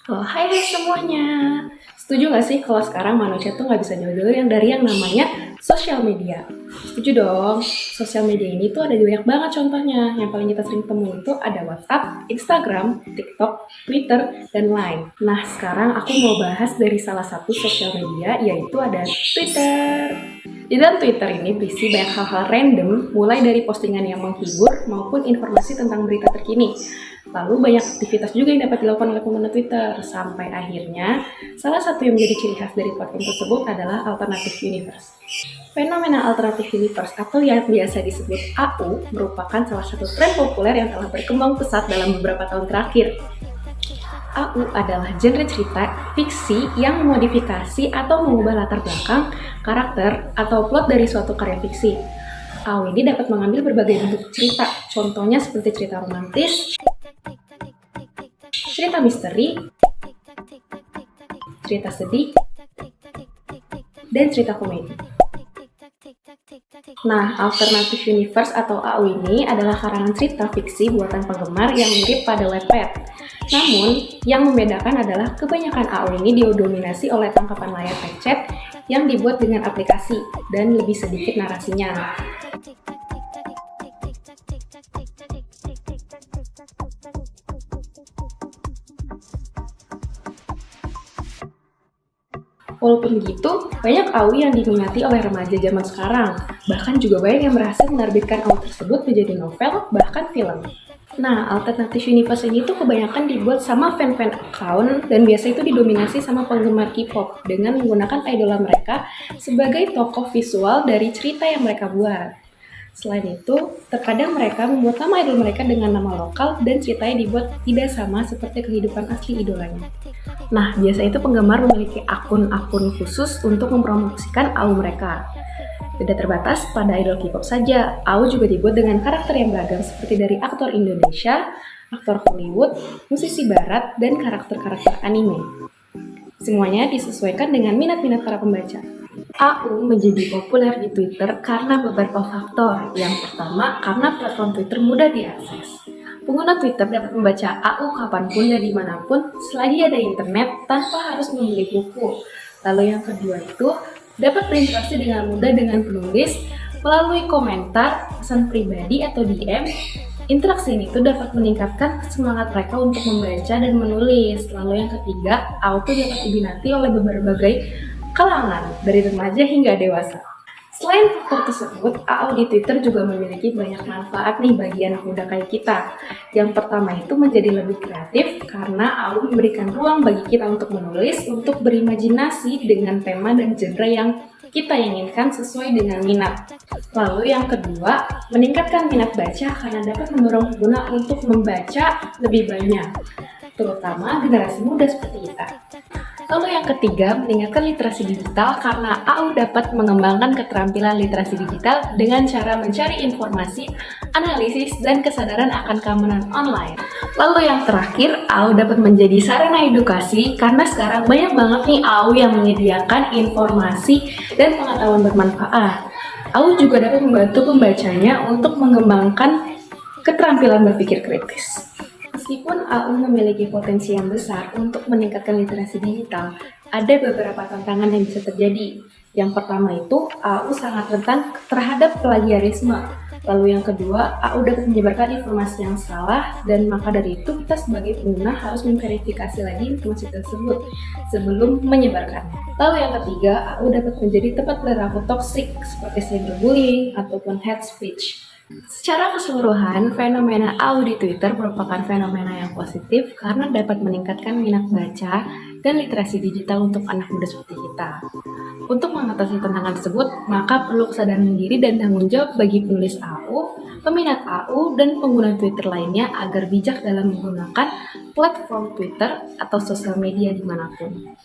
Oh, hai hai semuanya. Setuju nggak sih kalau sekarang manusia tuh nggak bisa jauh-jauh yang dari yang namanya sosial media? Setuju dong. Sosial media ini tuh ada banyak banget contohnya. Yang paling kita sering temui itu ada WhatsApp, Instagram, TikTok, Twitter, dan lain. Nah, sekarang aku mau bahas dari salah satu sosial media, yaitu ada Twitter. Di dalam Twitter ini berisi banyak hal-hal random, mulai dari postingan yang menghibur maupun informasi tentang berita terkini. Lalu banyak aktivitas juga yang dapat dilakukan oleh pengguna Twitter, sampai akhirnya salah satu yang menjadi ciri khas dari platform tersebut adalah alternative universe. Fenomena alternative universe atau yang biasa disebut AU merupakan salah satu tren populer yang telah berkembang pesat dalam beberapa tahun terakhir. AU adalah genre cerita fiksi yang memodifikasi atau mengubah latar belakang, karakter, atau plot dari suatu karya fiksi. AU ini dapat mengambil berbagai bentuk cerita, contohnya seperti cerita romantis, cerita misteri, cerita sedih, dan cerita komedi. Nah, Alternative Universe atau AU ini adalah karangan cerita fiksi buatan penggemar yang mirip pada Wattpad. Namun, yang membedakan adalah kebanyakan AU ini didominasi oleh tangkapan layar pecet yang dibuat dengan aplikasi dan lebih sedikit narasinya. Walaupun begitu, banyak AU yang diminati oleh remaja zaman sekarang. Bahkan juga banyak yang berhasil menerbitkan AU tersebut menjadi novel, bahkan film. Nah, Alternative Universe ini tuh kebanyakan dibuat sama fan-fan account dan biasa itu didominasi sama penggemar K-pop dengan menggunakan idola mereka sebagai tokoh visual dari cerita yang mereka buat. Selain itu, terkadang mereka membuat nama idol mereka dengan nama lokal dan ceritanya dibuat tidak sama seperti kehidupan asli idolanya. Nah, biasa itu penggemar memiliki akun-akun khusus untuk mempromosikan AU mereka. Tidak terbatas pada idol K-pop saja, AU juga dibuat dengan karakter yang beragam seperti dari aktor Indonesia, aktor Hollywood, musisi barat, dan karakter-karakter anime. Semuanya disesuaikan dengan minat-minat para pembaca. AU menjadi populer di Twitter karena beberapa faktor. Yang pertama, karena platform Twitter mudah diakses. Pengguna Twitter dapat membaca AU kapanpun dan dimanapun selagi ada internet tanpa harus membeli buku. Lalu yang kedua itu, dapat berinteraksi dengan mudah dengan penulis melalui komentar, pesan pribadi atau DM. Interaksi ini tuh dapat meningkatkan semangat mereka untuk membaca dan menulis. Lalu yang ketiga, AU dapat diminati oleh berbagai kalangan, dari remaja hingga dewasa. Selain faktor tersebut, AU di Twitter juga memiliki banyak manfaat nih bagi anak muda kayak kita. Yang pertama itu menjadi lebih kreatif karena AU memberikan ruang bagi kita untuk menulis, untuk berimajinasi dengan tema dan genre yang kita inginkan sesuai dengan minat. Lalu yang kedua, meningkatkan minat baca karena dapat mendorong pengguna untuk membaca lebih banyak, terutama generasi muda seperti kita. Lalu yang ketiga, meningkatkan literasi digital karena AU dapat mengembangkan keterampilan literasi digital dengan cara mencari informasi, analisis, dan kesadaran akan keamanan online. Lalu yang terakhir, AU dapat menjadi sarana edukasi karena sekarang banyak banget nih AU yang menyediakan informasi dan pengetahuan bermanfaat. AU juga dapat membantu pembacanya untuk mengembangkan keterampilan berpikir kritis. Meskipun AU memiliki potensi yang besar untuk meningkatkan literasi digital, ada beberapa tantangan yang bisa terjadi. Yang pertama itu, AU sangat rentan terhadap plagiarisme. Lalu yang kedua, AU dapat menyebarkan informasi yang salah, dan maka dari itu kita sebagai pengguna harus memverifikasi lagi informasi tersebut sebelum menyebarkannya. Lalu yang ketiga, AU dapat menjadi tempat perilaku toksik seperti cyberbullying ataupun hate speech. Secara keseluruhan, fenomena AU di Twitter merupakan fenomena yang positif karena dapat meningkatkan minat baca dan literasi digital untuk anak muda seperti kita. Untuk mengatasi tantangan tersebut, maka perlu kesadaran diri dan tanggung jawab bagi penulis AU, peminat AU, dan pengguna Twitter lainnya agar bijak dalam menggunakan platform Twitter atau sosial media dimanapun.